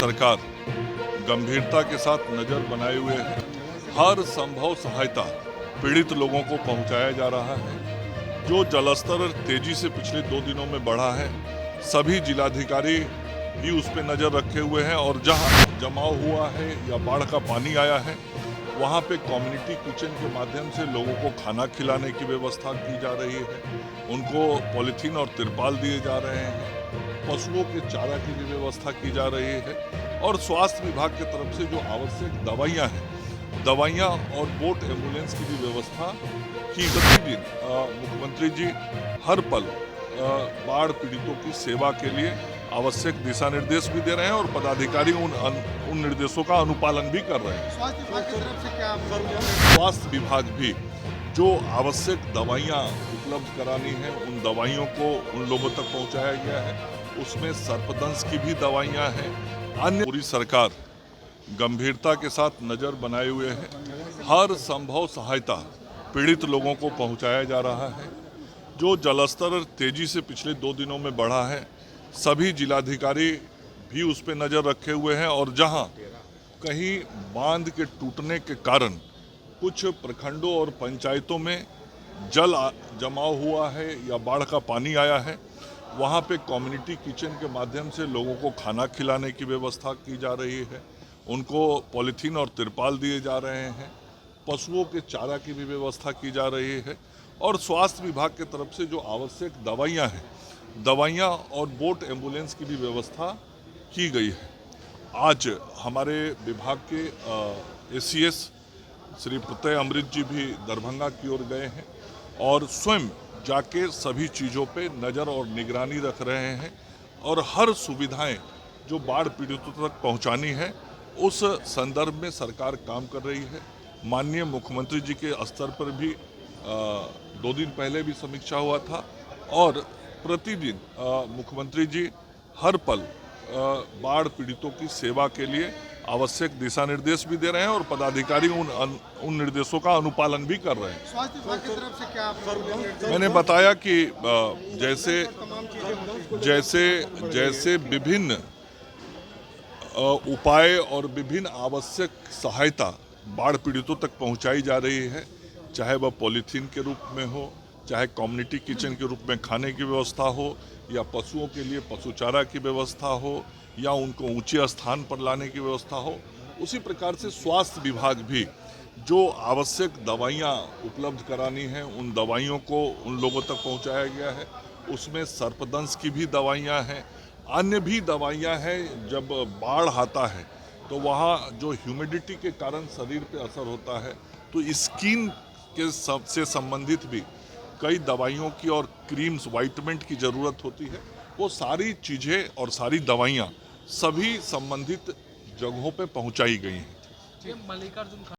सरकार गंभीरता के साथ नजर बनाए हुए है। हर संभव सहायता पीड़ित लोगों को पहुंचाया जा रहा है। जो जलस्तर तेजी से पिछले 2 दिनों में बढ़ा है, सभी जिलाधिकारी भी उस पर नजर रखे हुए हैं और जहां जमाव हुआ है या बाढ़ का पानी आया है, वहां पे कम्युनिटी किचन के माध्यम से लोगों को खाना खिलाने की व्यवस्था की जा रही है। उनको पॉलीथीन और तिरपाल दिए जा रहे हैं। पशुओं के चारा की भी व्यवस्था की जा रही है और स्वास्थ्य विभाग की तरफ से जो आवश्यक दवाइयां और बोट एम्बुलेंस की भी व्यवस्था की। प्रतिदिन मुख्यमंत्री जी हर पल बाढ़ पीड़ितों की सेवा के लिए आवश्यक दिशा निर्देश भी दे रहे हैं और पदाधिकारी उन निर्देशों का अनुपालन भी कर रहे हैं। स्वास्थ्य विभाग की तरफ से क्या स्वास्थ्य विभाग भी जो आवश्यक दवाइयां उपलब्ध करानी है, उन दवाइयों को उन लोगों तक पहुंचाया गया है। उसमें सर्पदंश की भी दवाइयां हैं। अन्य पूरी सरकार गंभीरता के साथ नजर बनाए हुए है। हर संभव सहायता पीड़ित लोगों को पहुंचाया जा रहा है। जो जलस्तर तेजी से पिछले 2 दिनों में बढ़ा है, सभी जिलाधिकारी भी उस पर नजर रखे हुए हैं और जहां कहीं बांध के टूटने के कारण कुछ प्रखंडों और पंचायतों में जल जमाव हुआ है या बाढ़ का पानी आया है, वहाँ पे कम्युनिटी किचन के माध्यम से लोगों को खाना खिलाने की व्यवस्था की जा रही है। उनको पॉलीथीन और तिरपाल दिए जा रहे हैं। पशुओं के चारा की भी व्यवस्था की जा रही है और स्वास्थ्य विभाग की तरफ से जो आवश्यक दवाइयाँ और बोट एम्बुलेंस की भी व्यवस्था की गई है। आज हमारे विभाग के ACS श्री प्रत्यय अमृत जी भी दरभंगा की ओर गए हैं और स्वयं जाके सभी चीज़ों पे नज़र और निगरानी रख रहे हैं और हर सुविधाएं जो बाढ़ पीड़ितों तक पहुंचानी है, उस संदर्भ में सरकार काम कर रही है। माननीय मुख्यमंत्री जी के स्तर पर भी 2 दिन पहले भी समीक्षा हुआ था और प्रतिदिन मुख्यमंत्री जी हर पल बाढ़ पीड़ितों की सेवा के लिए आवश्यक दिशा निर्देश भी दे रहे हैं और पदाधिकारी उन निर्देशों का अनुपालन भी कर रहे हैं। स्वास्थ्य विभाग की तरफ से क्या मैंने बताया कि जैसे विभिन्न उपाय और विभिन्न आवश्यक सहायता बाढ़ पीड़ितों तक पहुंचाई जा रही है, चाहे वह पॉलीथीन के रूप में हो, चाहे कम्युनिटी किचन के रूप में खाने की व्यवस्था हो, या पशुओं के लिए पशु चारा की व्यवस्था हो, या उनको ऊंचे स्थान पर लाने की व्यवस्था हो, उसी प्रकार से स्वास्थ्य विभाग भी जो आवश्यक दवाइयाँ उपलब्ध करानी है, उन दवाइयों को उन लोगों तक पहुंचाया गया है। उसमें सर्पदंश की भी दवाइयाँ हैं, अन्य भी दवाइयाँ हैं। जब बाढ़ आता है तो वहाँ जो ह्यूमिडिटी के कारण शरीर पे असर होता है, तो स्किन के से संबंधित भी कई दवाइयों की और क्रीम्स वाइटमेंट की ज़रूरत होती है। वो सारी चीज़ें और सारी दवाइयाँ सभी संबंधित जगहों पे पहुंचाई गई हैं।